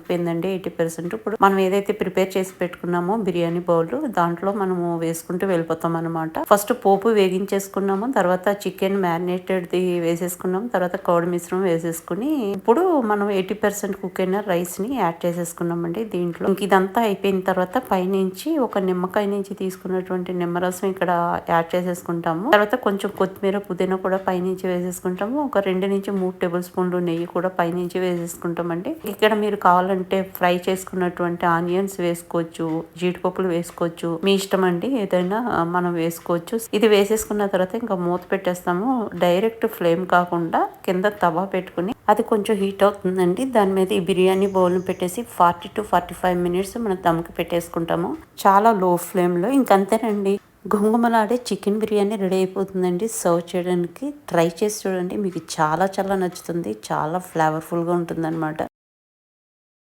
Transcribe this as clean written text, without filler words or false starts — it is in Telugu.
అయిపోయిందండి 80%. ఇప్పుడు మనం ఏదైతే ప్రిపేర్ చేసి పెట్టుకున్నామో బిర్యానీ బౌల్ దాంట్లో మనము వేసుకుంటూ వెళ్ళిపోతాం అనమాట. ఫస్ట్ పోపు వేగించేసుకున్నాము, తర్వాత చికెన్ మ్యారినేటెడ్ది వేసేసుకున్నాము, తర్వాత కర్డ్ మిశ్రమం వేసేసుకుని ఇప్పుడు మనం 80% కుక్ అయిన రైస్ ని యాడ్ చేసేసుకున్నామండి దీంట్లో. ఇంక ఇదంతా అయిపోయిన తర్వాత పైనుంచి ఒక నిమ్మకాయ నుంచి తీసుకున్నటువంటి నిమ్మరసం ఇక్కడ యాడ్ చేసేసుకుంటాము. తర్వాత కొంచెం కొత్తిమీర పుదీనా కూడా పైనుంచి వేసేసుకుంటాము. ఒక 2-3 టేబుల్ స్పూన్లు నెయ్యి కూడా పైనుంచి వేసేసుకుంటామండి. ఇక్కడ మీరు కావాలంటే ఫ్రై చేసుకున్నటువంటి ఆనియన్స్ వేసుకోవచ్చు, జీడిపప్పులు వేసుకోవచ్చు, మీ ఇష్టం అండి, ఏదైనా మనం వేసుకోవచ్చు. ఇది వేసేసుకున్న తర్వాత ఇంకా మూత పెట్టేస్తాము. డైరెక్ట్ ఫ్లేమ్ కాకుండా కింద తవా పెట్టుకుని అది కొంచెం హీట్ అవుతుందండి. దాని మీద ఈ బిర్యానీ బౌల్ పెట్టేసి 40 to 45 మినిట్స్ మనం దమ్కి పెట్టేసుకుంటాము, చాలా లో ఫ్లేమ్ లో. ఇంకంతేనండి, గుమగుమలాడే చికెన్ బిర్యానీ రెడీ అయిపోతుందండి సర్వ్ చేయడానికి. ట్రై చేసి చూడండి, మీకు చాలా చాలా నచ్చుతుంది, చాలా ఫ్లేవర్ఫుల్గా ఉంటుంది అనమాట.